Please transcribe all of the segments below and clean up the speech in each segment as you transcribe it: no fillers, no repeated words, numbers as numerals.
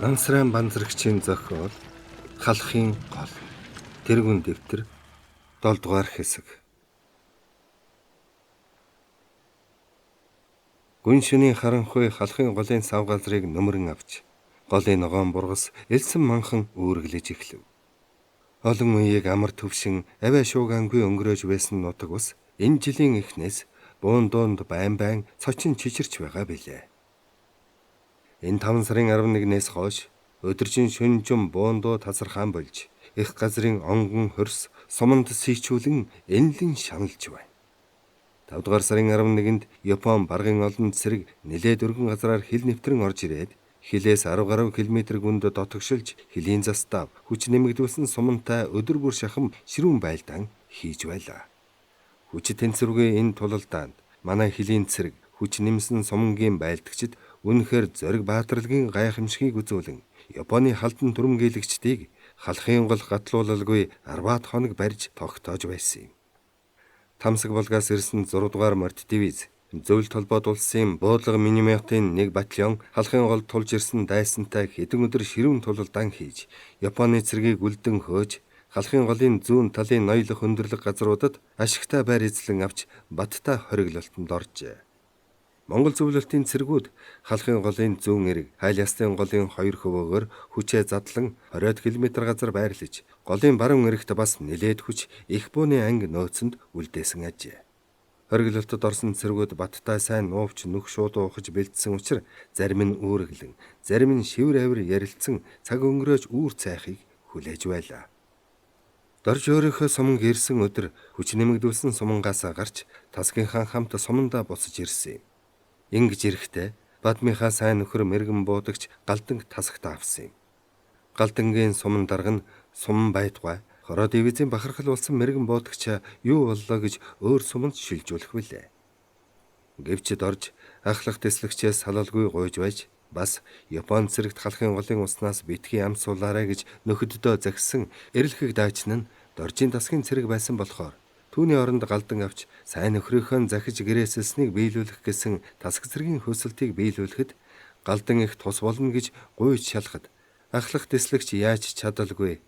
Нансран банзрагчийн зохиол Халахын гол тэргүүн дэвтэр 7 дугаар хэсэг. Гүн шөнийн харанхуй халахын голын сав газрыг нөмрөн авч голын ногоон бургас элсэн манхан үүргэлж эхлэв. Олон үеийг амар төвшин авиа шуугаангүй өнгөрөөж байсан нутаг ус энэ жилийн эхнээс буун дуунд байн цочин чичирч байгаа билээ. Энэ 5 сарын 11-ээс хойш өдөржин шөнөжин буун дуу тасархаан болж их газрын онгон хөрс суманд сийчүүлэн энлэн шаналж байна. 5 дугаар сарын 11-нд Япон баргын олон цэрэг нэлээд өргөн газраар хил нэвтрэн орж ирээд хилээс 10 гаруй километр гүнд дотогшилж хилийн застав хүч нэмэгдүүлсэн сумантай өдөр бүр шахам ширүүн байлдаан хийж байлаа. Хүч тэнцвэргүй энэ тулалдаанд манай хилийн цэрэг хүч нэмсэн сумангийн байлдагчид үнэхээр зориг баатарлагын гайхамшигыг үзүүлэн Японы халдан түрэмгийлэгчдийг халахын гол гатлуулалгүй 10 хоног барьж тогтоож байсан юм. Тамсаг болгоос ирсэн 6 дугаар морд дивиз зөвлөлт холбоод улсын буудлага миниметийн 1 батальон халахын голд тулж ирсэн дайсантай хэдэн өдөр ширүүн тулалдаан хийж Японы цэргийг үлдэн хөөж халахын голын зүүн талын ноёлох өндөрлөг газруудад ашигтай байр эзлэн авч баттай хориглолтод оржээ. Монгол зөвлөлтийн цэргүүд халахын голын зүүн эрэг хайл ястын голын 2 хөвөөгөр хүчээ задлан 20 км газар байрлаж голын баруун эрэгт бас нэлээд хүч их бууны анги нөөцөнд үлдээсэн ажээ. Хориглолтод орсон цэргүүд баттай сайн нуувч нүх шууд уухаж бэлдсэн учраас зарим нь үүрэглэн, зарим нь шивэр авир ярилцсан цаг өнгөрөөж үүр цайхыг хүлээж байлаа. Дорж өөрийнхөө суман гэрсэн өдөр хүч нэмэгдүүлсэн сумангаас гарч тасгийнхаа хамт сумандаа буцаж ирсэн юм. Ингэж ирэхдээ Бадмийнхаа сайн нөхөр мэргэн буудагч Галданг тасагтаа авсан юм. Галдангийн суман дарга нь суман байтугай хороо дивизийн бахархал болсон мэргэн буудагчаа юу боллоо гэж өөр суманд шилжүүлэх билээ. Гэвч дорж ахлах тэслэгчээс салалгүй гуйж байж бас Япон цэрэгт халахын голын уснаас битгий ам суулаарэ гэж нөхөддөө загсан эрэлхэг даачна нь доржийн тасгийн цэрэг байсан болохоор түүний оронд Галдан авч сайн нөхрийнхөө захиж гэрээсэлснийг биелүүлэх гэсэн тасаг цэргийн хөсөлтийг биелүүлэхэд Галдан их тус болно гэж гуйж шалахад ахлах тэслэгч яаж чадалгүй.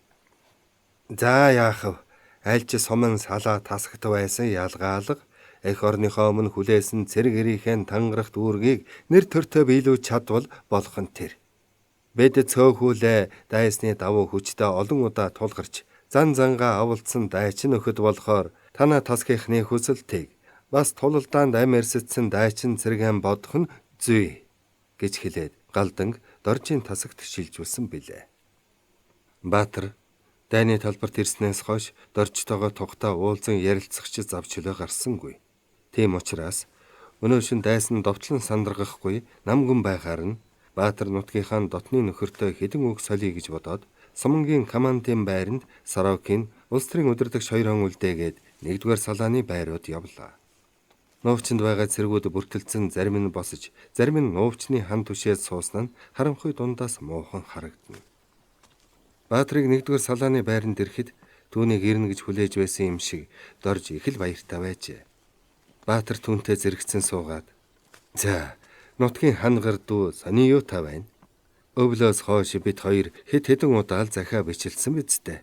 За яахав, аль ч суман салаа тасагт байсан ялгаалга эх орныхоо өмнө хүлээсэн цэрэг эрийнхээ тангарах дүүргийг нэр төртөө биелүүлж чадвал болох нь тэр. Бид цөөхүүлээ дайсны давуу хүчтэй олон удаа тулгарч зан зангаа авалдсан дайчин нөхөд болохоор танаа тасгийнхны хүсэлтийг бас тулалдаанд ам эрсэтсэн дайчин цэргэн бодох нь зүй гэж хэлээд Галданг доржийн тасагт шилжүүлсэн билээ. Баатар дайны талбарт ирснээс хойш доржтойгоо тухтаа уулзан ярилцагч завчлаа гарсангүй. Тийм учраас өнөө шин дайсан довтлон сандаргахгүй намгүн байхаар нь Баатар нутгийнхаа дотны нөхөртөө хэдэн үг солиё гэж бодоод Сумангийн командын байранд Сорокийн улс төрийн удирдагч 2 хон үлдээгээд 1-р салааны байрууд явлаа. Нуувчинд байгаа цэргүүд бүртэлцэн зарим нь босож, зарим нь нуувчны хан түшээд суусан нь харанхуй дундаас муухан харагдана. Баатрыг 1-р салааны байранд ирэхэд түүнийг ирнэ гэж хүлээж байсан юм шиг дорж их л баяртай байжээ. Баатар түүнтэй зэрэгцэн суугаад "За, нутгийн хан гардуу сони юу та байна? Өвлөөс хойш бид хоёр хэд хэдэн удаа л захиа бичлсэн бидтэй.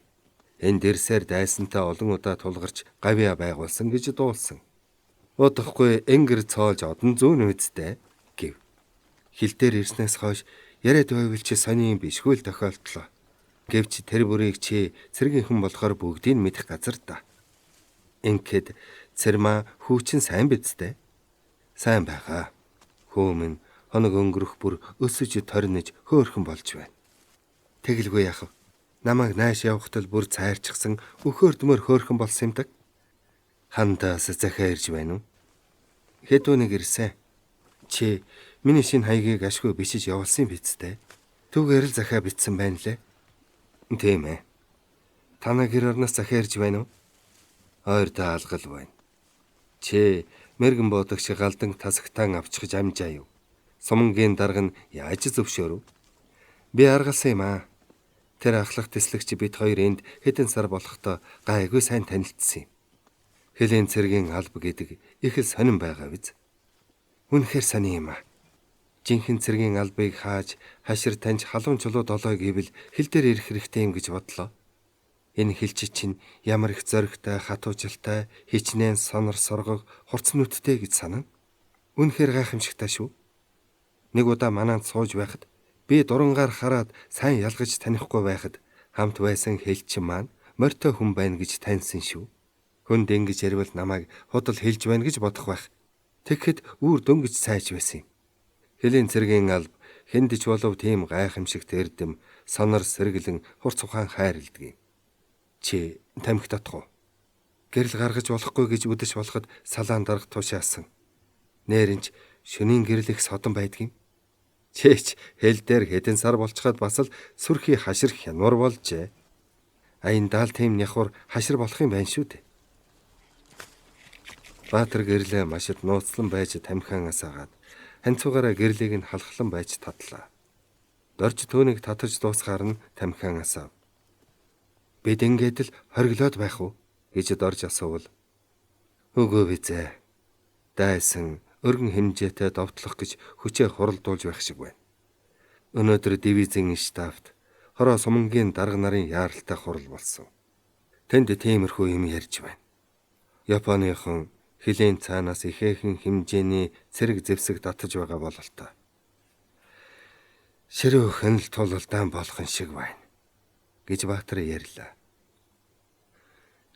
Энэ дэрсээр дайсантай олон удаа тулгарч гавья байгуулсан гэж дуулсан. Удахгүй энгэр цоолж одон зүүн үсттэй" гэв. Хил дээр ирснээс хойш яриад байвал чи сони юм бишгүй л тохиолдлоо. Гэвч тэр бүрийг чи цэргийн хүн болохоор бүгдийг мэдэх газар та. Ингээд цэрмаа хүүчин сайн бидтэй. Сайн байгаа. Хөөмн хоног өнгөрөх бүр өсөж торнож хөөхөн болж байна. Тэгэлгүй яах вэ? Намайг нааш явахтал бүр цайрчихсан өхөөрдмөр хөөхөн болсон юм даг. Хандаас захиа ирж байна уу? Хэдүүнэг ирсэн. Чи миний шинэ хаягийг ашгүй бичиж явуулсан бидтэй. Түүгээр л захиа бичсэн байна лээ. Тийм ээ. Танаа гэр орноос захиа ирж байна уу? Ойр даалгал байна. Чи мэргэн бодогч Галдан тасагтаан авчихж амжаа юу? Сумангийн дарга нь яаж зөвшөөрөв? Би аргалсан юм аа. Тэр ахлах тэслэгч бид хоёр энд хэдэн сар болохдоо гайгүй сайн танилцсан юм. Хилийн цэргийн алба гэдэг их л сонирн байгаа биз? Үнэхээр сони юм аа. Жинхэнэ цэргийн албыг хааж хашир таньж халуун чулууд олоо гэвэл хил дээр ирэх хэрэгтэй юм гэж бодлоо. Энэ хилчид чинь ямар их зоригтой, хатуужилтай, хичнээн сонор соргог, хурц нүдтэй гэж санана. Үнэхээр гайхамшигтай шүү. Нэг удаа манайд сууж байхад би дурангаар хараад сайн ялгаж танихгүй байхад хамт байсан хэлчин маань морьтой хүн байна гэж таньсан шүү. Хүнд ингэж ярил намайг худал хэлж байна гэж бодох байх. Тэгэхэд үүр дөнгөж сайж байсан юм. Хэлийн цэргийн алба хэнд ч болов тийм гайхамшигт эрдэм, сонор сэргэлэн хурц ухаан хайрлдаг юм. Чи тамхи татах уу? Гэрэл гаргаж болохгүй гэж үдэш болоход салаан дарга тушаасан. Нээрэнч шөнийн гэрэл их содон байдаг юм. Чээч хэл дээр хэдэн сар болчиход бас л сүрхий хашир хянуур болжээ. Аяндаа л тийм нявхар хашир болох юм байна шүү дээ. Баатар гэрлээ машид нууцлан байж тамхианаас агаад ханцуугаараа гэрлийг нь халахлан байж татлаа. Дорж төөнийг татаж дуусгаар нь тамхианаас ав. Бид ингээд л хориглоод байх уу гэж дорж асуувал үгүй бизээ. Дайсан өргөн хэмжээтэй довтлох гэж хүчээр хуралдуулж байх шиг байна. Өнөөдөр дивизийн штабт хороо сумангийн дарга нарын яаралтай хурал болсон. Тэнд тиймэрхүү юм ярьж байна. Японыхон хилийн цаанаас ихээхэн хэмжээний цэрэг зэвсэг татаж байгаа бололтой. Ширүүхэн л тулалдаан болох шиг байна гэж Баатар ярьлаа.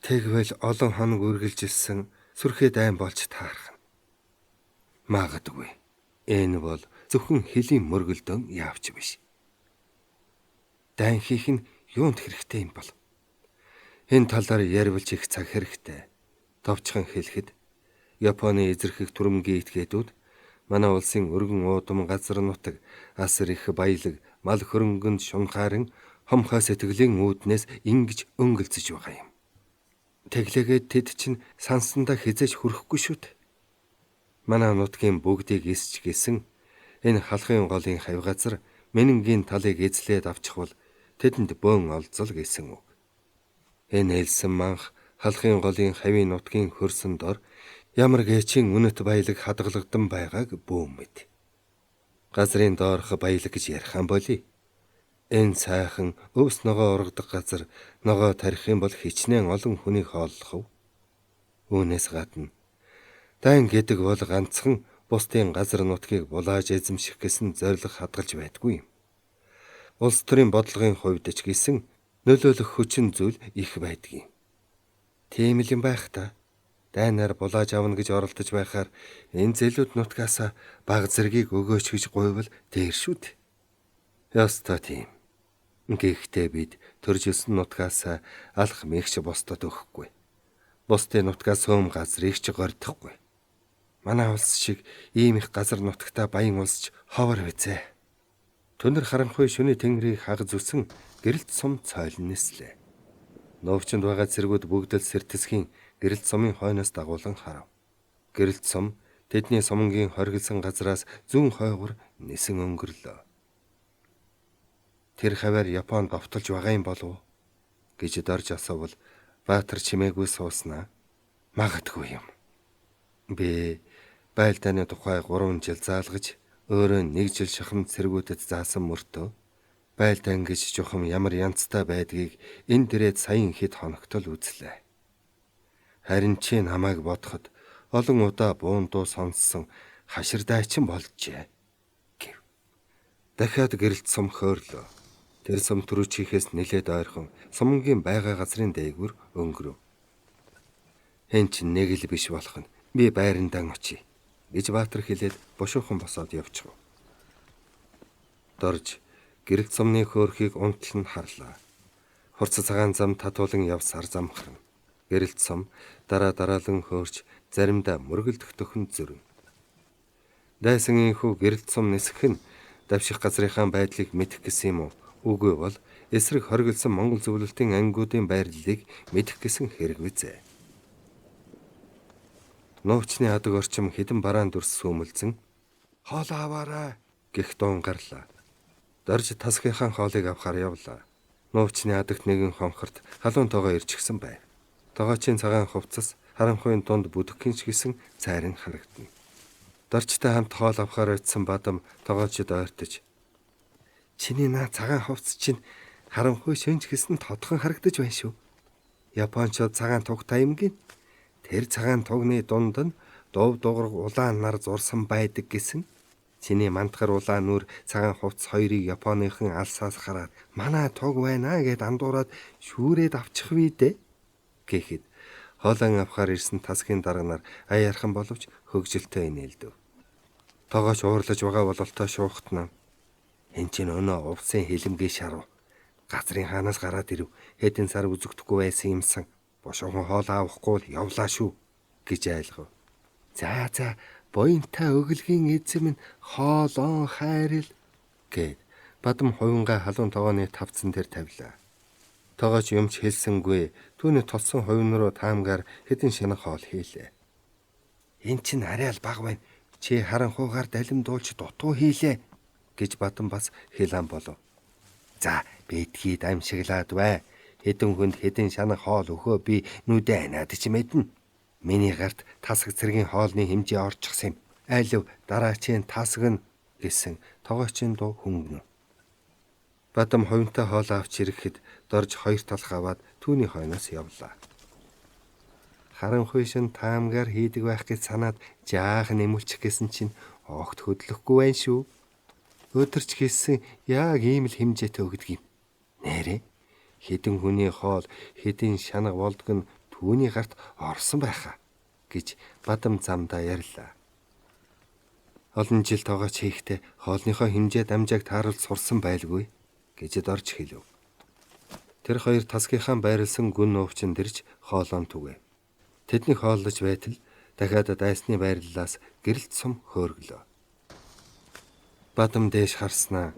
Тэгвэл олон хоног үргэлжилсэн сүрхээ дайн болж таарах. Магадгүй. Энэ бол зөвхөн хилийн мөргөлдөн явж биш. Дайн хийх нь юунд хэрэгтэй юм бол? Энэ талаар ярилж их цаг хэрэгтэй. Товчхон хэлэхэд Японы эзэрхэх түрэмгийн этгээдүүд манай улсын өргөн уудам газар нутаг асар их баялаг мал хөрөнгөнд шунхааран хомхоо сэтгэлийн үүднээс ингэж өнгөлцөж байгаа юм. Тэглээгээд тэд чинь сансандаа хизээж хүрэхгүй шүү дээ. Манай нутгийн бүгдийг эсч гисэн энэ халахын голын хавьгазар Менингийн талыг эзлээд авчихвал тэдэнд бөөн олзол гэсэн үг. Энэ элсэн манх халахын голын хавийн нутгийн хөрсөн дор ямар гээчийн үнэт баялаг хадгалагдсан байгааг бүүн мэд. Газрын доорх баялаг гэж ярих юм болий. Энэ сайхан өвс ногоо ургадаг газар ногоо тарих юм бол хичнээн олон хүнийг хооллох. Үүнээс гадна дайн гэдэг бол ганцхан бусдын газар нутгийг булааж эзэмших гэсэн зорилго хадгалж байдгүй юм. Улс төрийн бодлогын хувьд ч гэсэн нөлөөлөх хүчин зүйл их байдаг юм. Тийм л юм байх та. Дайнаар булааж авна гэж оролдож байхаар энэ зэлүүд нутгаас баг зэргийг өгөөч гэж гуйвал дээр шүү дээ. Ястаа тийм. Гэхдээ бид төржилсөн нутгаас алах мэгч босдод өгөхгүй. Бусдын нутгаас сөм газрыг ч гордохгүй. Манай улс шиг ийм их газар нутагта баян улсч ховор бизээ. Түнэр харанхуй шөнийн тэнгэрийг хаг зүсэн гэрэлт сум цойлон нислээ. Новчинд байгаа цэргүүд бүгд л сэртэсгийн гэрэлт сумын хойноос дагуулan харав. Гэрэлт сум тэдний сумангийн хоригдсан газраас зүүн хойгоор нисэн өнгөрлөө. Тэр хаваар Японд довтолж байгаа юм болов уу гэж дорж асуувал Баатар чимээгүй сууснаа. Магадгүй юм. Би байлдааны тухай 3 жил заалгаж өөрөө 1 жил шахам цэргүүдэд заасан мөртөө байлдаан гэж жухам ямар янзтай байдгийг энэ дээрээ саяхан хэд хоногтол үзлээ. Харин чи намайг бодоход олон удаа буундуу сонссон хашир дайчин болжээ гэв. Дахиад гэрэлт сум хөөрлөө. Тэр сум төрүүчийнхээс нэлээд ойрхон сумангийн байга газрын дээгүүр өнгөрөв. Хэн ч нэг л биш болох нь би байрандаа очие гэж Баатар хэлээд бушуухан босоод явчихв. Дорж гэрэлт сумны хөөрхийг унтлан харлаа. Хурц цагаан зам татуулан явсаар замхарна. Гэрэлт сум дараалан хөөрч заримдаа мөргөлдөх төхөн зөрнө. Дайсан инхүү гэрэлт сум нисэх нь давших газрынхаа байдлыг мэдэх гэсэн юм уу? Үгүй бол эсрэг хоригдсан Монгол зөвлөлтийн ангиудын байрлалыг мэдэх гэсэн хэрэг визээ. Нуучны адаг орчим хэдэн бараан дүрс сүмэлзэн хоолоо аваарай гэх дуун гарлаа. Дорж тасгийнхаа хоолыг авахар явлаа. Нуучны адагт нэгэн хонхорт халуун тоогоо ирчихсэн байв. Тоогоочийн цагаан хувцас харанхуйн дунд бүдгхэн ч гэсэн цайран харагдана. Дорчтой хамт хоол авахаар очисон Бадам тогоочд ойртож, "Чиний наа цагаан хувцс чинь харанхуй шөнж гэсэн тодхон харагдаж байна шүү. Япончууд цагаан тугтай юм гин. Тэр цагаан тугны дунд нь дув дуурга улаан нар зурсан байдаг гэсэн. Чиний мандахар улаан нүр цагаан хувцс хоёрыг Японыхон алсаас хараад манай туг байна гэд андуураад шүүрээд авчих вий дээ" гэхэд хоолон авахаар ирсэн тасгийн дарга нар аяархан боловч хөгжилтэй инээлдэв. Тогооч уурлаж байгаа бололтой шуухтнаа, "Энд чинь өнөө увсын хилэмгээ шарав. Газрын хаанаас гараад ирэв. Хэдэн сар үзэгдэхгүй байсан юмсан. Бошоохон хоол авахгүй л явлаа шүү" гэж айлгав. За буянтай өглөгийн эзэм нь хоолон хайрл гэд Бадам хувингаа халуун тогооны тавцсан дээр тавилаа. Тогооч юмч хэлсэнгүй түүний толсон хувин руу таамгаар хэдэн шинэ хоол хийлээ. "Эн чинь арай л бага байна. Чи харанхуугаар далимдуулж дутуу хийлээ" гэж Бадам бас хэлэн болов. "За битгий дамшиглаад бай. Хэдэн хүнд хэдэн шанах хоол өгөө би нүдэ анаад ч мэднэ. Миний гарт тасаг цэргийн хоолны хэмжээ орчихсан юм. Айлв дараачийн тасаг нь" гэсэн тогоочийн дуу хөнгөнө. Бадам хувинтай хоол авч ирэхэд дорж хоёр талх аваад түүний хойноос явлаа. Харанхуй шин таамгаар хийдэг байх гэж санаад жаахан нэмүүлчих гэсэн чинь огт хөдлөхгүй байна шүү. Өдөрч хийсэн яг ийм л хэмжээтэй өгдөг юм. Нэрээ хэдэн хүний хоол хэдэн шанаг болдог нь түүний гарт орсон байхаа гэж Бадам замдаа ярьлаа. Олон жил тогооч хийхдээ хоолныхоо хэмжээ дамжааг тааруулж сурсан байлгүй гэж дорж хэлв. Тэр хоёр тасгийнхаа байрлсан гүн нуувчин дэрж хоолоон түгэв. Тэднийг хооллож байтал дахиад дайсны байрлалаас гэрэлт сум хөөрглөө. Бадам дээш харснаа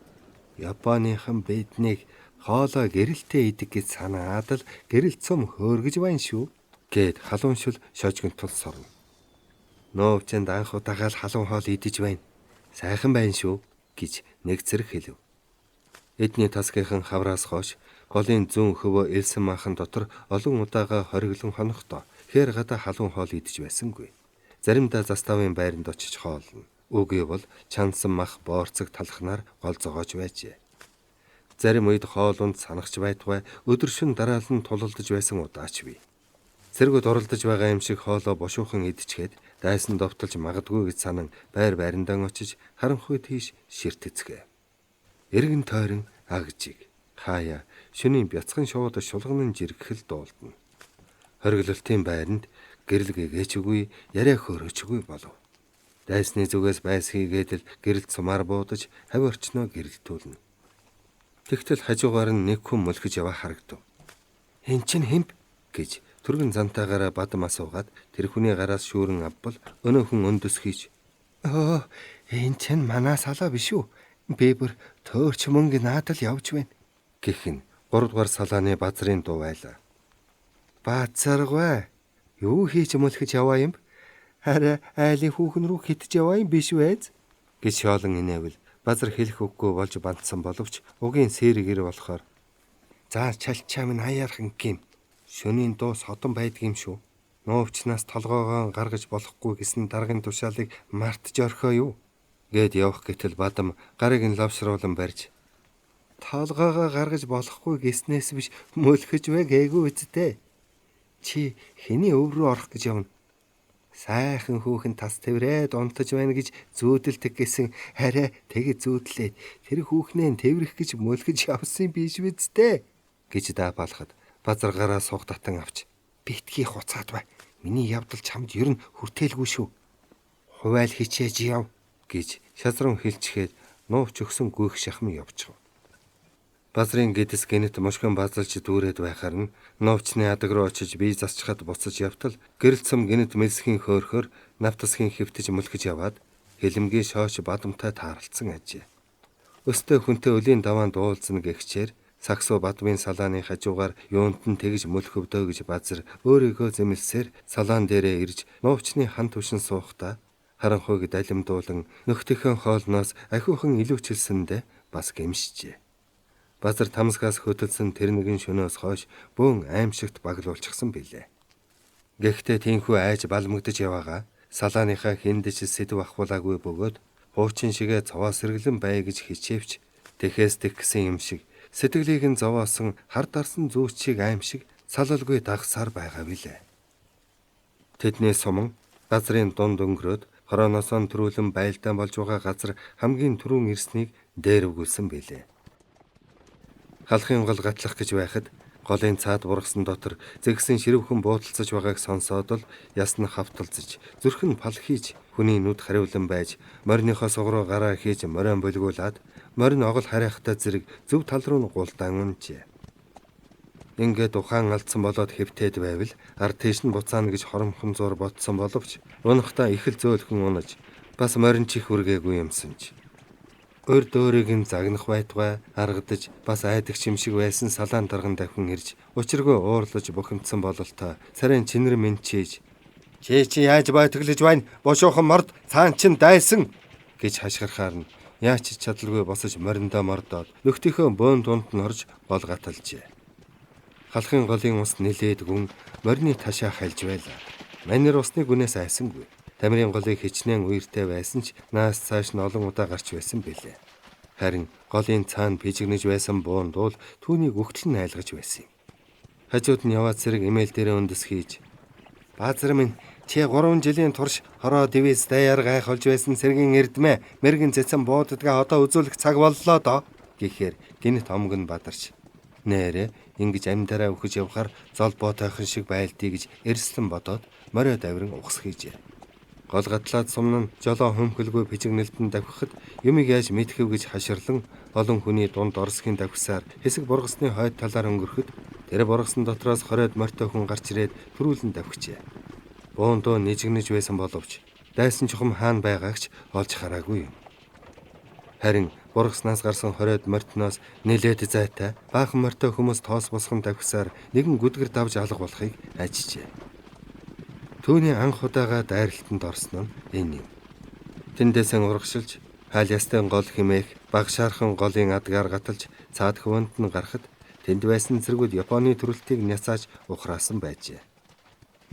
Японыхан биднийг хоолоо гэрэлтээ идэг гэж санаад л гэрэлт сум хөөргөж байна шүү гэд халуун шүл шожгон тул сорно. Нуувчинд анх удаага л халуун хоол идэж байна. Сайхан байна шүү гэж нэг зэрэг хэлв. Эдний тасгийнхан хавраас хойш голын зүүн хөвөө элсэн махан дотор олон удаага хориглон хонохдоо хээр гадаа халуун хоол идэж байсангүй. Заримдаа заставын байранд очиж хоолно. Үгүй бол чансан мах боорцог талхнаар гол зогоож байжээ. Зарим үед хоолунд санагч байтугай өдөр шөнө дараалан тулалдаж байсан удаач бий. Цэргүүд оролдож байгаа юм шиг хоолоо бошуухан идчихэд дайсан довтолж магадгүй гэж санан байр байрандаа очиж харанхуй тийш ширтэцгээ. Эргэн тойрон агжиг хаяа шөнийн бяцхан шууд шулганан жиргэл дуулдана. Хориглолтын байранд гэрэл гэгээчгүй яриа хөөрөөчгүй болов. Дайсны зүгээс байс хийгээд л гэрэлт сумаар буудаж хавь орчноо гэрэлтүүлнэ. Тэгтэл хажуугаар нь нэг хүн мөлхөж яваа харагдав. "Эн чинь хэмб" гэж түргэн зантайгаараа Бадам асуугаад тэр хүний гараас шүүрэн авбал өнөө хүн өндөс хийж, "Өө, эн чинь манай салаа биш үү? Би бүр төөрч мөнгө наадал явж байна" гэх нь 3 дугаар салааны базрын дуу байлаа. "Базаргүй. Юу хийж мөлхөж яваа юм? Хараа айлын хүүхэн рүү хитж яваа юм биш үү?" гэж шоолон инээвэл базар хэлэх үггүй болж бандсан боловч угийн сэргэр болохоор, "За чалчаа минь хаяархан гим. Шөнийн дуу содон байдаг юм шүү. Нуувчнаас толгоогоо гаргаж болохгүй гэсэн даргын тушаалыг мартж орхоо юу?" гэд явах гэтэл Бадам гарыг нь лавшруулан барьж, "Толгоогоо гаргаж болохгүй гэснээс биш мөлхөж вэ гээгүй үсттэй. Чи хэний өв рүү орох гэж явна? Сайхан хүүхэн тас тэврээд унтаж байна гэж зүүдэлдэг гэсэн хараа тэгэд зүүдлээд тэр хүүхнээ тэврэх гэж мөлгөж явсан биш үсттэй" гэж даапаалахад базар гараа суух татан авч, "Битгий хуцаад бай. Миний явдал чамд ер нь хүртээлгүй шүү. Хувайл хичээж яв" гэж шазран хэлчихэд нууч өгсөн гүйх шахам явчихв. Базрын гэдэс гэнэт мушгин базалж дүүрээд байхаар нь нуучны адаг руу очиж бие засчхад буцаж явтал гэрэлцэм гэнэт мэлсхийн хөөрхөр навтасхийн хөвтөж мөлхөж яваад хилэмгийн шооч Бадамтай таарлцсан ажээ. Өстөө хүнтэй өлийн даваан дуулзна гэгчээр саксуу Бадмын салааны хажуугаар юунт нь тэгж мөлхөвдөө гэж базар өөрийгөө зэмлсээр салаан дээрээ ирж нуучны хан түшин суухта харанхуйг далимдуулан нөхтөхөн хоолноос ахиухан илүүчилсэндээ бас гэмшжээ. Базар тамсгаас хөдөлсөн тэр нэгэн шөнөөс хойш бөөн аимшигт баглуулчихсан билээ. Гэхдээ тийхүү айж балмагдж яваагаа Салааныхаа хиндэж сэдв ахуулаагүй бөгөөд хуучин шигээ цовоо сэргэлэн бай гэж хичээвч тэхээс тэгсэн юм шиг сэтгэлийг нь зовоосон хар дарсан зүүчийг аимшиг салалгүй дагсаар байгаа билээ. Тэдний суман газрын дунд өнгөрөөд хорооноос нь төрүүлэн байлдаан болж байгаа газар хамгийн түрүүн ирснийг дээрвгүүлсэн билээ. Халахын гол гатлах гэж байхад голын цаад бургасан дотор зэгсэн ширвхэн буудалцаж байгааг сонсоод л ясна хавталцаж зүрх нь пал хийж хүний нүд хариулан байж мориныхоо сугруу гараа хийж морион бөлгүүлээд морин огол харайхтай зэрэг зөв тал руу нь гулдаан унжээ. Ингээд ухаан алдсан болоод хэвтээд байвал ард тийш нь буцаана гэж хоромхон зур ботсон боловч унахтаа их л зөөлхөн унаж бас морин чих үргээгүй юмсанч. Урд өөрийг нь загнах байтугай аргадаж бас айдагч юм шиг байсан салаан дарган давхин ирж учиргүй уурлаж бухимдсан бололтой сарын чинэр мэнчээж чи яаж байтглаж байна бошоохон морд цаан чин дайсан гэж хашгирахаар нь яач чадалгүй босож мориндоо мордоод нөхдийнхөө бөөн дунд нь орж гол гаталжээ. Халахын голын ус нилээд гүн морины ташаа хайлж байлаа. Манер усны гүнээс айсангүй. Тамирын голыг хичнээн үертэй байсан ч наас цааш нь олон удаа гарч байсан билээ. Харин голын цаана пижигнэж байсан буун дуул түүнийг өгтөл нь айлгаж байсан юм. Хажууд нь яваад зэрэг имэйл дээр өндөс хийж "Баазар минь чи 3 жилийн турш хороо дивиз даяар гайх олж байсан сэргийн эрдмэ мэргэн цэцэн буудадгаа одоо үзүүлэх цаг боллоо доо" гэхээр гинт омг нь бадарч "Нээрээ ингэж амьдараа өгөж явхаар зол боотойхон шиг байлдъя" гэж эрслэн бодоод морио даврин ухс хийжээ. Гол гатлаад сумн нь жолоо хөмхөлгүй пижигнэлтэн давхихад юмыг яаж мэдхэв гэж хаширлан олон хүний дунд орсхийн давхсаар хэсэг бургасны хойд талаар өнгөрөхөд тэр бургасан дотроос хоройд морьтой хүн гарч ирээд төрүүлэн давхижээ. Буундөө нэжигнэж байсан боловч дайсан чухам хаана байгаагч олж хараагүй юм. Харин бургаснаас гарсан хоройд морьтноос нэлээд зайтай баахан морьтой хүмүүс тоос босхон давхсаар нэгэн гүдгэр давж алга болохыг ажижээ. Түүний анх удаага дайралтанд орсон нь энэ юм. Тэндээсэн урагшилж хаал ястын гол химээх баг шаархан голын адгаар гаталж цаад хөвөнд нь гарахад тэнд байсан зэргүүд Японы төрөлтийг няцааж ухраасан байжээ.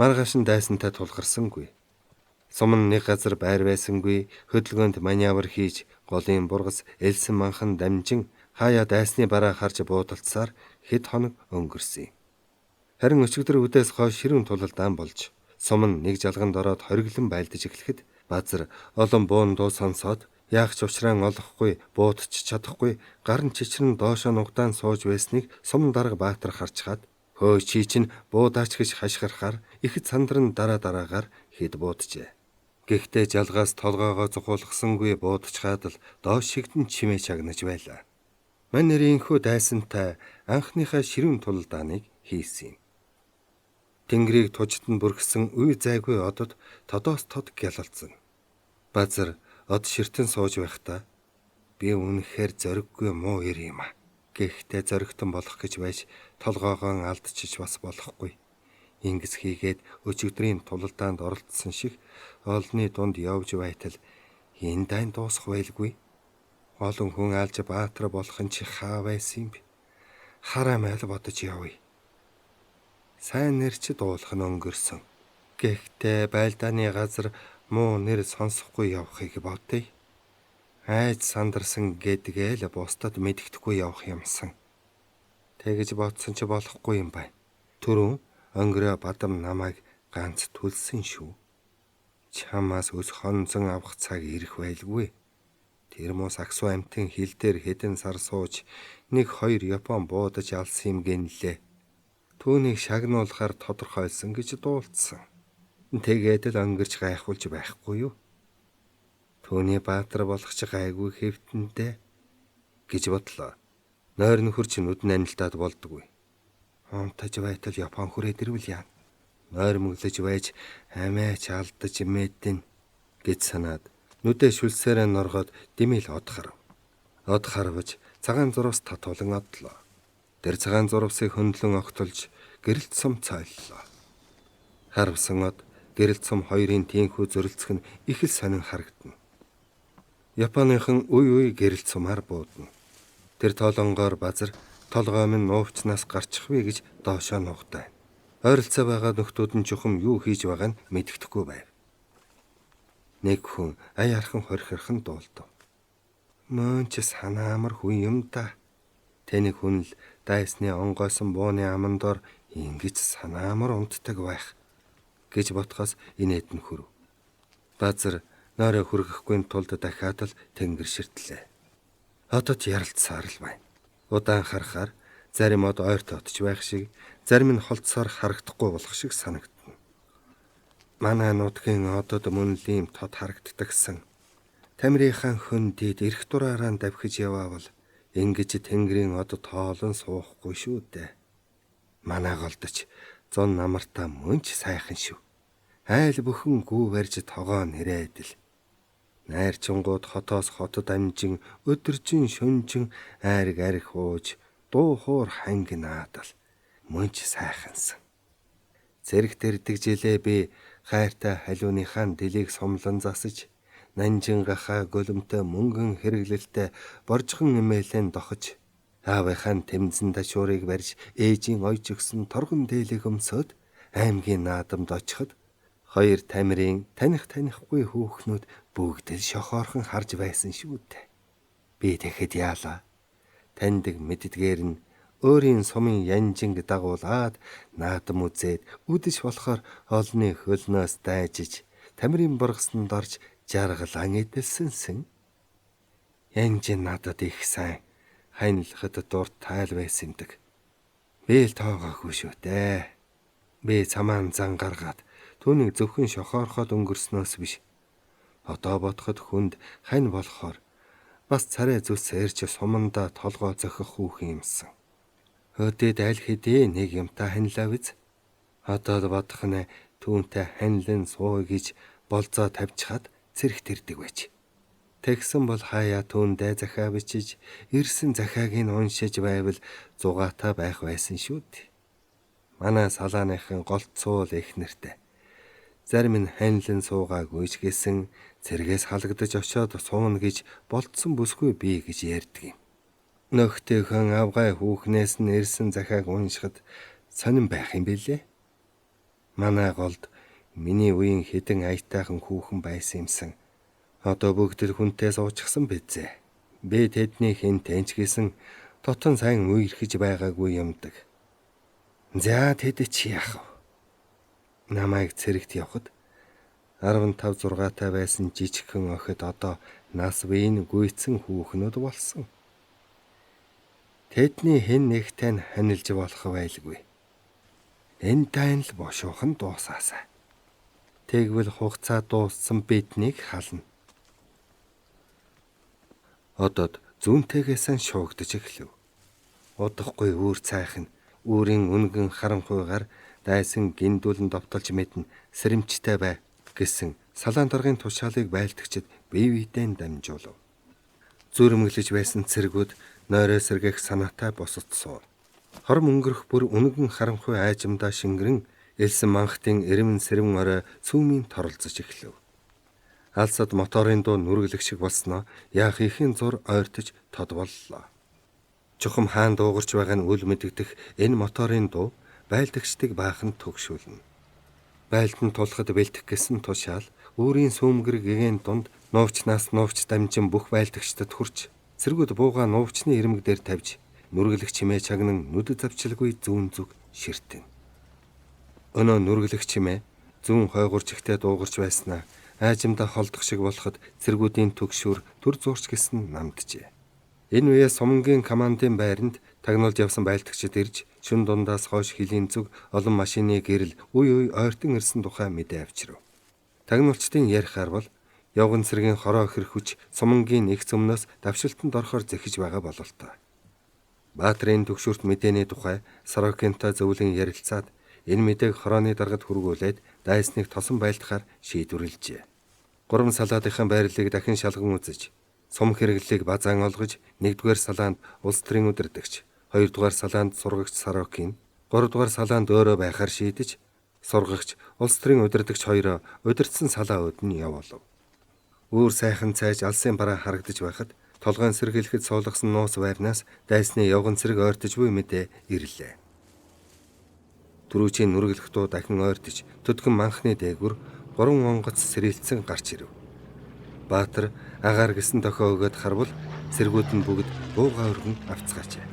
Маргааш нь дайсантай тулгарсангүй. Сумн нэг газар байр байсангүй хөдөлгөөнд маневр хийж голын бургас элсэн манхан дамжин хаяа дайсны бараа харж буудалцсаар хэд хоног өнгөрсөн. Харин өчигдөр үдээс хойш ширүүн тулалдаан болж сумн нэг жалганд ороод хориглон байлдаж эхлэхэд базар олон буун дуу сонсоод яах ч учраан олохгүй буудч чадахгүй гар нь чичрэн доошоо нугдаан сууж байсныг сумн дарга Баатар харчгаад "Хөөе чи чинь буудаач" гэж хашгирахаар ихэд сандран дараагаар хэд бууджээ. Гэхдээ жалгаас толгоогоо зухуулгасангүй буудчгаад л доош шигдэн чимээ чагнаж байлаа. Мань нэрийнхүү дайсантай анхныхаа ширүүн тулалдааныг хийсэн юм. Тэнгэрийг тужтан бүргсэн үе зайгүй одод тодоос тод гялалцсан. Базар од ширтэн сууж байхдаа "Би үнэхээр зориггүй муу ир юм а. Гэхдээ зоригтон болох гэж байж толгоогоо алдчих бас болохгүй. Ингэс хийгээд өчигдрийн тулалдаанд оролцсон шиг олны дунд явж байтал энэ дайн дуусах байлгүй. Олон хүн алж Баатар болох нь чи хаа байсан юм бэ? Хараа майл бодож явъя. Сайн нэр чи дуулах нь өнгөрсөн. Гэхдээ байлдааны газар муу нэр сонсохгүй явахыг бодъё. Айж сандарсан гэдгээл бусдад мэддэхгүй явах юмсан. Тэгэж бодсон ч болохгүй юм байна. Түрүүн өнгөрөө бадам намайг ганц түлсэн шүү. Чамаас өс хонзон авах цаг ирэх байлгүй. Тэрмос Аксу амтын хил дээр хэдэн сар сууж 1-2 Япон буудаж алсан юм гэнэлээ. Түүнийг шагнуулахаар тодорхойлсон гэж дуулцсан. Тэгээд л өнгөрч гайхуулж байхгүй юу? Түүний Баатар болох ч гайгүй хэвтэндээ гэж бодлоо. Нойр нөхөрч нүд нанилтаад болдгүй. Онтож байтал Япон хүрээд ирвэл яа. Нойр мөглөж байж амиач алдаж мэдэн гэж санаад нүдэ шүлсээрээ норгоод димэл од харав. Од харваж цагаан зурвас татуулан одлоо. Тэр цагаан зурвасыг хөндлөн огтолж гэрэлт сум цайллаа. Харвсан од гэрэлт сум хоёрын тийхүү зөрөлцөх нь их л сонин харагдана. Японыхан үе гэрэлт сумаар буудна. Тэр тоолонгоор базар толгой минь нуувчнаас гарчихвэ гэж доошоо нугтай. Ойролцоо байгаа нөхдүүд нь чухам юу хийж байгааг нь мэддэхгүй байв. Нэг хүн ая архан хорхирхан дуулдав. Мөн ч санаамар хүн юм да. Тэнийг хүн л дайсны онгойсон бууны амандор ингэж санаамар унтдаг байх гэж ботхоос инээд нь хүрв. Базар нойроо хүргэхгүй тулд дахиад л тэнгэр ширтлээ. Одод ярилцсаар л байна. Удаан харахаар зарим од ойр тоотч байх шиг, зарим нь холцсоор харагдахгүй болох шиг санагдана. Манай нутгийн одод мөн л ийм тод харагддагсан. Тамирынхаа хөндөд эрх дураараа давхиж яваавал ингэж тэнгэрийн од тоолон суухгүй шүү дээ. Манай голдож зон намартаа мөн ч сайхан шүү. Айл бүхэн гүү барьж тогоо нэрээдэл. Найрчингууд хотоос хотод амжин өдөржин шөнжин айрг арх ууж дуу хуур ханги наадал мөн ч сайхансан. Зэрэг тэрдэг жилээ би хайртай халиуныхаа дэлийг сомлон засаж нанжингахаа гөлөмтэй мөнгөн хэрэглэлтэй боржхон эмээлэн дохож аавынхаа тэмцэн ташуурыг барьж ээжийн ойж өгсөн торгон дээлийг өмсөд аймгийн наадамд очиход хоёр тамирын танихгүй хүүхнүүд бүгд л шохоорхон харж байсан шүү дээ. Би тэгэхэд яалаа. Таньдаг мэддгээр нь өөрийн сумын янжинг дагуулад наадам үзээд үдэш болохоор олны хөлнөөс дайжиж тамирын боргосонд орж жаргалан эдэлсэнсэн. Янжин надад их сайн хайнлахад дурт тайл байсандаг. Би л тоогоогүй шүү дээ. Би цамаан зан гаргаад түүнийг зөвхөн шохоорхоод өнгөрснөөс биш. Одоо бодоход хүнд хань болохоор бас царай зүс эрч суманда толгой зохих хүүхэн юмсан. Өдөд аль хэдийн нэг юмтай ханилаа биз. Одоо л бодох нь түүнтэй ханилан сууя гэж болзоо тавьчихад цэрэг тэрдэг байж. Тэгсэн бол хаяа түүндээ захаа бичиж ирсэн захааг нь уншиж байвал зугаатай байх байсан шүү дээ. Манай салааныхын голцуул их нэртэй. Зарим нь ханилан суугаагүй ч гэсэн цэргээс халагдаж очиод суuna гэж болцсон бүсгүй бий гэж ярьдаг юм. Нөхдөөхөн авгай хүүхнээс нь ирсэн захааг уншихад сонирн байх юм билээ. Манай голд миний үеийн хэдэн аятайхан хүүхэн байсан юмсан. Одоо бүгд л хүнтэй суучихсан бизээ. Би тэдний хинтэнч гэсэн дотон сайн үерхэж байгаагүй юмдаг. За тэд чи яах вэ? Намайг цэрэгт явахад 15-6 байсан жижигхэн охид одоо нас биеийн гүйцэн хүүхнүүд болсон. Тэдний хэн нэгтэй нь ханилж болох байлгүй. Энэ тань л бошуухан дуусаасаа. Тэгвэл хугацаа дууссан биднийг хална. Одод зүүнтэйгээс нь шуугдаж эхлэв. Удахгүй үүр цайхан үүрийн үнгэн харанхуйгаар дайсан гиндүүлэн довтолж мэднэ сэрэмжтэй бай гэсэн салаан даргын тушаалыг байлдагчид бие биедээ дамжуулав. Зүрмэглэж байсан цэргүүд нойроо сэргэх санаатай босцсон. Хором өнгөрөх бүр үнгэн харанхуй айжмдаа шингэрэн элсэн манхтын эрэм сэрвэн орой цүүмийн торолцож эхлэв. Алсад моторын дуу нүргэлэх шиг болсноо яах ихэн зур ойртож тод боллоо. Чухам хаан дуугарч байгаа нь үл мэдэгдэх энэ моторын дуу байлдагчдыг баахан төгшүүлнэ. Байлдан тулахад бэлтэх гэсэн тушаал өөрийн сүүмгэр гэгээн дунд нуувчнаас нуувч дамжин бүх байлдагчдад хүрч цэргүүд бууга нуувчны ирмэг дээр тавьж нүргэлэх чимээ чагнан нүдэд завчилгүй зүүн зүг ширтэн. Өнөө нүргэлэх чимээ зүүн хойгуурч ихтэй дуугарч байснаа айжмдаа холдох шиг болоход цэргүүдийн төгшүүр төр зуурч гисэн намджээ. Энэ үеэ сумгийн командын байранд тагнуулж явсан байлдагчид ирж шүн дундаас хойш хилийн зүг олон машины гэрэл үе ойртон ирсэн тухай мэдээ авчирв. Тагнуулчдын ярихаар бол явган цэргийн хороо ихэр хүч сумгийн их зөмнөөс давшилтанд орохоор зэхэж байгаа бололтой. Баатрийн төгшүүрт мэдээний тухай Сорокинтой зөвлөн ярилцаад энэ мэдээг хорооны даргад хүргүүлээд дайсныг тосон байлдахаар шийдвэрлэжээ. Гурван салаадынхаа байрлалыг дахин шалган үзэж сум хэрэглэлийг базаан олгож 1-р салаанд улс төрийн удирдагч, 2-р салаанд сургагч Сорокин, 3-р салаанд өөрөө байхаар шийдэж сургагч улс төрийн удирдагч хоёроо удирдсан салаа өдн явуулав. Үүр сайхан цайж алсын бараа харагдаж байхад толгойн сэргэлэхэд суулгасан нуус байрнаас дайсны явган цэрэг ойртож буй мэдээ ирлээ. Түрүүчийн нүргэлэх дуу дахин ойртож төдгөн манхны дээгүр 3 онгоц сэрэлцэн гарч ирэв. Баатар агаар гисэн дохио өгөөд харвал цэргүүд нь бүгд бууга өргөн авцгаажээ.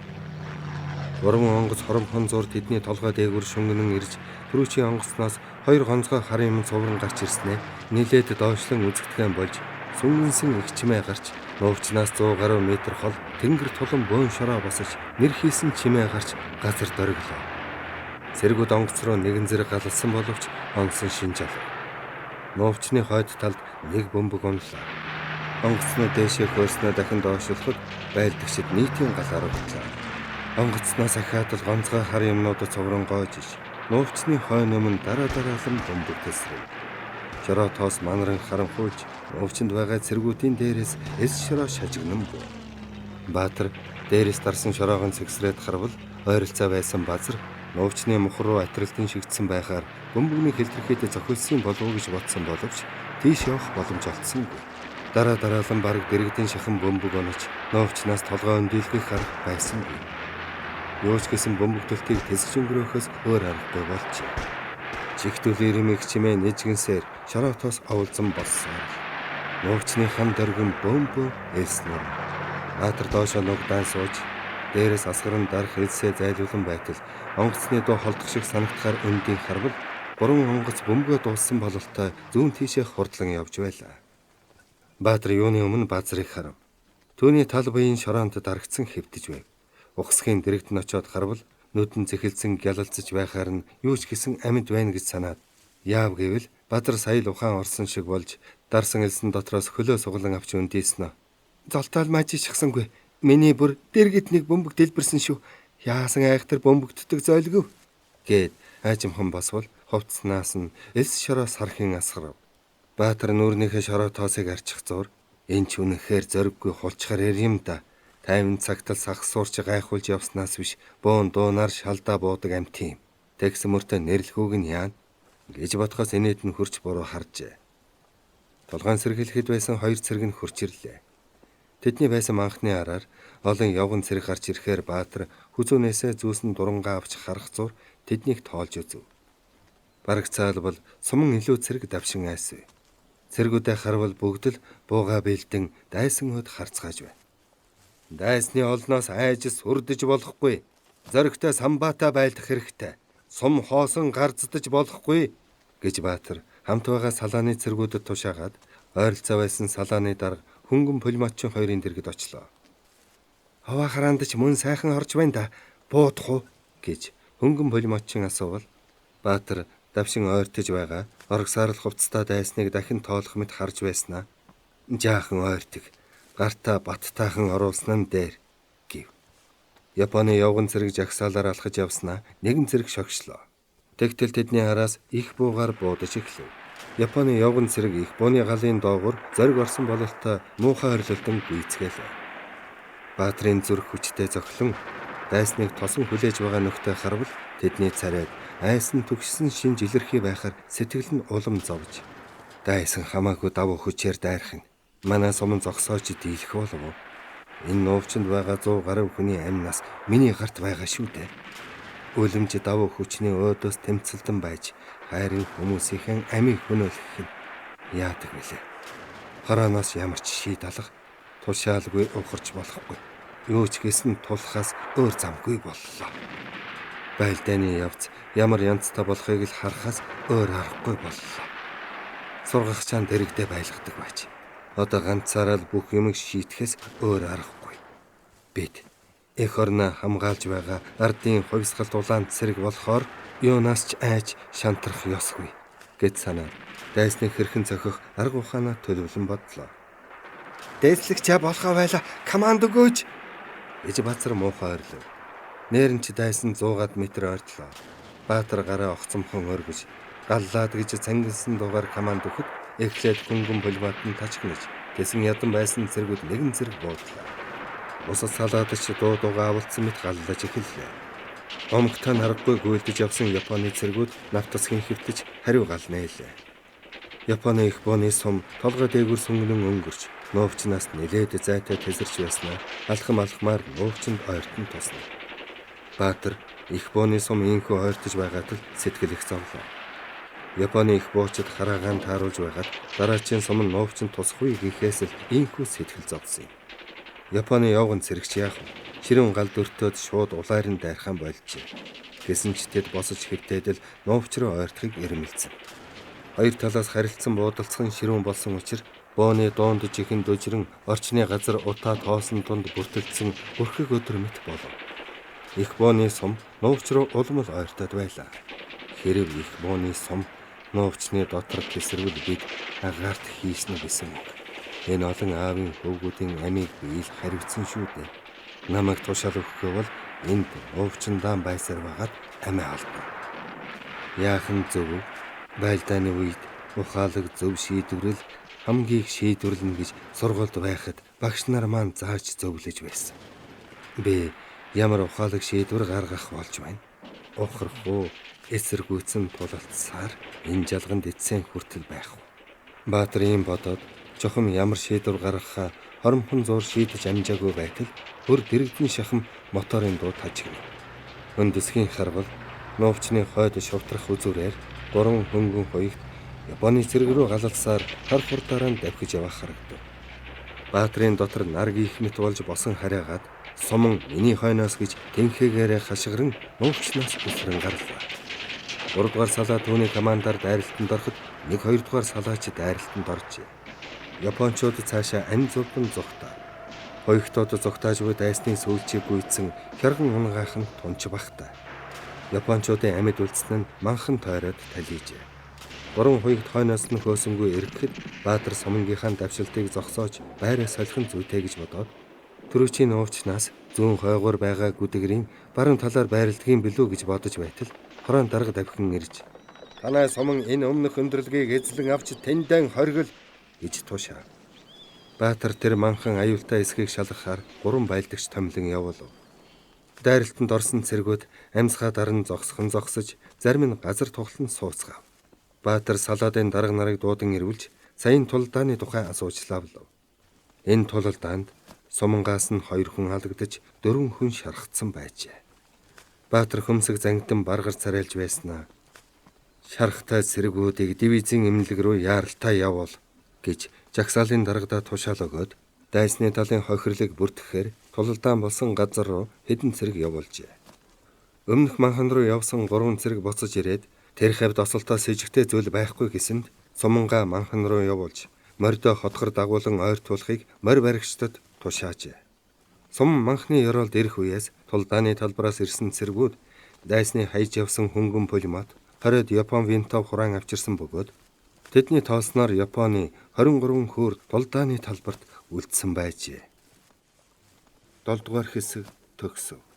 Уран онгоц хоромхон зур тэдний толгой дээгүүр шөнгөнөн ирж түрүүчийн онгоцноос 2 гонцгой харын юм цувран гарч ирснээр нилээд доошлон үзэгдэхэн болж сүнгэнсэн их чимээ гарч нуувчнаас 100 гаруй метр хол тэнгэр тулан бөөн шороо босож нэр хийсэн чимээ гарч газар дориглоо. Цэргүүд онгоц руу нэгэн зэрэг галалсан боловч онсон шинжил. Нуувчны хойд талд нэг бөмбөг унлаа. Онгоцноо дээшээ хөөснөө дахин доошлоход байлдагчид нийтийн галаар утлаа. Онгоцноос ахаад л гонцгой хар юмнуудад цувран гоож иж нуувчны хойно өмнө дараалан бөмбөг төсрөв. Шороо тоос манаран харанхуйж нуувчинд байгаа цэргүүдийн дээрээс эс шороо шажигнан був. Баатар дээрээс дарсан шороогон цэгсрээд харвал ойролцоо байсан базар нуувчны мухар руу атралтын шигдсэн байхаар бөмбөгний хэлтэрхийд зохиолсон болов уу гэж бодсон боловч тийш явах боломж олдсонгүй. Дараалан бараг дэрэгдэн шахан бөмбөг онож нуувчнаас толгой өндөлгөх арга байсангүй. Юуч гэсэн бөмбөг төлтийг тэсэж өнгөрөөхөөс өөр аргагүй болчих. Чигтүүл ирмэг чимээ нэжгэнсээр шороо тоос авулзан болсон. Нуувчны хан дөргөн бөмбөө элснээр Баатар доошоо нугдаан сууж дээрээс асгаран дарах элсээ зайлуулан байтал онгоцны дуу холдох шиг санагдахаар эндийн харвал 3 онгоц бөмбөгөө дууссан бололтой зүүн тийшээ хурдлан явж байлаа. Баатар юуны өмнө базрыг харав. Түүний тал буян шороонд дарагдсан хэвдэж байв. Ухсхийн дэрэгт нь очиод харвал нүдэн зэхэлсэн гялалцж байхаар нь юу ч гэсэн амьд байна гэж санаад яав гэвэл Баатар сая л ухаан орсон шиг болж дарсан элсэн дотроос хөлөө суглан авч өндийснэ. Золтоол мажижчихсангүй. Миний бүр дэргэд нэг бөмбөг дэлбэрсэн шүү. Яасан айхтар бөмбөгддөг зойлгов гэд айжимхан босвол хувцснаас нь элс шороо сархин асгарав. Баатар нүүрнийхээ шороо тоосыг арчих зур энэ ч үнэхээр зориггүй хулчгаар юм да. 50 цагтал сах суурч гайхуулж явснаас биш бөөн дуунаар шалдаа буудаг амт юм. Тэгс мөртөө нэрлэхүүг нь яана гэж бодхоос инээд нь хурч буруу харжээ. Толгойн сэргэлэхэд байсан 2 цэрэг нь хурч ирлээ. Тэдний байсан манхны араар олон явган цэрэг гарч ирэхээр Баатар хүзүүнээсээ зүүсэн дурангаа авч харах зур тэднийг тоолж үзв. Бараг цаалбал суман илүү цэрэг давшин айсв. Цэргүүдээ харвал бүгд л бууга бэлдэн дайсан өд харцгааж байна. Дайсны олноос айжс үрдэж болохгүй. Зоригтой самбаатаа байлдах хэрэгтэй. Сум хоосон гарцдаж болохгүй гэж Баатар хамт байгаа салааны цэргүүдэд тушаагаад ойролцоо байсан салааны дарга хөнгөн пулеметчин 2-ын дэргэд очлоо. Хаваа хараандч мөн сайхан орж байна да. Буудах уу гэж хөнгөн пулеметчин асуувал Баатар давшин ойртож байгаа оргсаар л хувцастаа дайсныг дахин тоолох мэт харж байснаа. Жаахан ойртог. Гартаа баттайхан оруулсан нь дээр гэв. Японы явган цэрэг жагсаалаар алхаж явснаа нэгэн цэрэг шогшлоо. Тэгтэл тэдний араас их буугаар буудаж эхлэв. Японы явган цэрэг их бууны галын доогуур зориг орсон бололтой муухай орилолтон гүйцгээлээ. Баатрын зүрх хүчтэй зохилон дайсныг тосон хүлээж байгаа нөхдөд харвал тэдний царайд айсан төгссөн шинж илэрхий байхаар сэтгэл нь улам зовж. Дайсан хамаагүй давуу хүчээр дайрах нь манай суман зогсоож дийлэх болов уу? Энэ нуувчинд байгаа 100 гаруй хүний амнаас миний гарт байгаа шүү дээ. Үлэмж давуу хүчний өөдөөс тэмцэлдэн байж хайрын хүмүүсийн амийг хөнөөлөх нь яадаг вүлээ. Хорооноос ямар ч шийд алга тушаалгүй ухарч болохгүй. Юу ч гэсэн тулахаас өөр замгүй боллоо. Байлдааны явц ямар янзтай болохыг л харахаас өөр аргагүй боллоо. Сургах чаан дэрэгдээ байлгадаг байж. Одоо ганцаараа л бүх юмыг шийтгэхээс өөр аргагүй. Бид эх орноо хамгаалж байгаа ардын хувьсгалт улаан цэрэг болохоор юунаас ч айж шантрах ёсгүй гэд санаад дайсны хэрхэн зохих арга ухаанаа төлөвлөн бодлоо. Дээслэгч болохоо байла команд өгөөч гэж Баатар муухай ойрлов. Нээрэнч дайсан 100 метр ойртлоо. Баатар гараа огцомхон өргөж галлаад гэж цангилсан дугаар команд өгөхөд эхлээд хөнгөн пулеметын тачгнаж тэсэн ядан байсан цэргүүд нэгэн цэрэг буудлаа. Бусад салаадч дуугаа авалцсан мэт галлаж эхэллээ. Омгтой наргагүй гүйлдэж явсан Японы цэргүүд навтасгийн хэвтэж хариу гал нээлээ. Японы их бооны сум толгой дээгүүр сүнгэнэн өнгөрч нуувчнаас нэлээд зайтай тэсэрч байснаа алхамаар нуувчинд ойртон тусна. Баатар их бооны сум инхүү ойртож байгаад л сэтгэл их зовлоо. Японы их буучид хараагаан тааруулж байгаад дараачийн сум нь нуугчин тусахгүй гэхээс л ийхүү сэтгэл зовсон юм. Японы явган цэрэгч яах вэ? Ширүүн гал дөртөөд шууд улайран дайрхан болжээ. Гэсэн ч тэд босож хэвтээд л нуугч руу ойртохыг эрмэлзэн. Хоёр талаас харилцсан буудалцхан ширүүн болсон учраас бооны дуунд жихэн дөжрөн орчны газар утаа тоосон тунд бүртгэлцсэн бүрхэг өдөр мэт болов. Их бооны сум нуугч руу улмал ойртоод байлаа. Хэрв их бооны сум нуугчны дотор тесрвэл бид агаарт хийснэ гэсэн үг. Энэ олон аавын хөвгүүдийн амийг биел харивдсан шүү дээ. Намайг тушаал өгөхгүй бол энд нуугчндаан байсаар байгаад амиа алдна. Яахан зөв байлдааны үед ухаалаг зөв шийдвэрэл хамгийн шийдвэрлэнэ гэж сургуульд байхад багш нар маань зааж зөвлөж байсан. Би ямар ухаалаг шийдвэр гаргах болж байна? Ухрах уу, эсэргүүцэн тулалцсаар энэ жалганд эцсийн хүртэл байх уу? Баатар ийм бодоод чухам ямар шийдвэр гаргахаа хоромхон зур шийдэж амжаагүй байтал хөр дэрэгдэн шахам моторын дуу тажигна. Өндөсгийн харвал нуугчны хойд шувтрах үзүүрээр 3 хөнгөн хоёрт Японы цэрэг рүү галалсаар хар хурдаараа давхиж явах харагдав. Баатрын дотор нар гих мэт болж босон хараагаад суман миний хойноос гэж тэнхээгээр хашгиран нуугчнаас бүсрэн гарлаа. 3 дугаар салаа түүний командаар дайралтанд ороход 1-2 дугаар салаач дайралтанд оржээ. Япончууд цаашаа ань зовдон зогтоо. Хоёртоод зогтааж буй дайсны сүүлчийг гүйцэн хярган унгаахан тунч багтаа. Япончуудын амьд үлдсэн нь манхан тойроод талийжээ. 3 хоёрт хойноос нь хөөсөнгүй эргэхэд Баатар сумангийнхаа давшилтыг зогсоож байраа солихын зүйтэй гэж бодоод түрүүчийн нуувчнаас зүүн хойгоор байгаа гүдгэрийн баруун талаар байрладгийн билүү гэж бодож байтал хорон дарга давхин ирж "Танай суман энэ өмнөх өндөрлөгийг эзлэн авч тэндэн хоригл" гэж тушаа. Баатар тэр манхан аюултай эсхийг шалгахаар 3 байлдагч томлон явуулав. Дайралтанд орсон цэргүүд амьсгаа даран зогсож зарим нь газар тухлан сууцгаав. Баатар салаадын дарга нарыг дуудан ирвэлж саяын тулдааны тухай асуучлаа болов. Энэ тулдаанд сумангаас нь 2 хүн халагдаж 4 хүн шархтсан байжээ. Баатар хөмсөг зангидан баргар царайлж байснаа "Шархтай цэргүүдийг дивизийн эмнэлэг рүү яаралтай явуул" гэж жагсаалын даргадаа тушаал өгөөд дайсны талын хохирлыг бүртгэхээр тулалдаан болсон газар руу хэдэн цэрэг явуулжээ. Өмнөх манхан руу явсан 3 цэрэг буцаж ирээд тэр хавьд осолтоо с ижигтэй зүйл байхгүй гэсэнд сумангаа манхан руу явуулж морьдоо хотгор дагуулan ойртуулахыг морь баригчдад тушаажээ. Сум манхны ёроолд ирэх үеэс тулдааны талбараас ирсэн цэргүүд дайсны хайж явсан хөнгөн пулемет 20-д Япон винтов хураан авчирсан бөгөөд тэдний тоосноор Японы 23 хөөр тулдааны талбарт үлдсэн байжээ. 7 дугаар хэсэг төгсөв.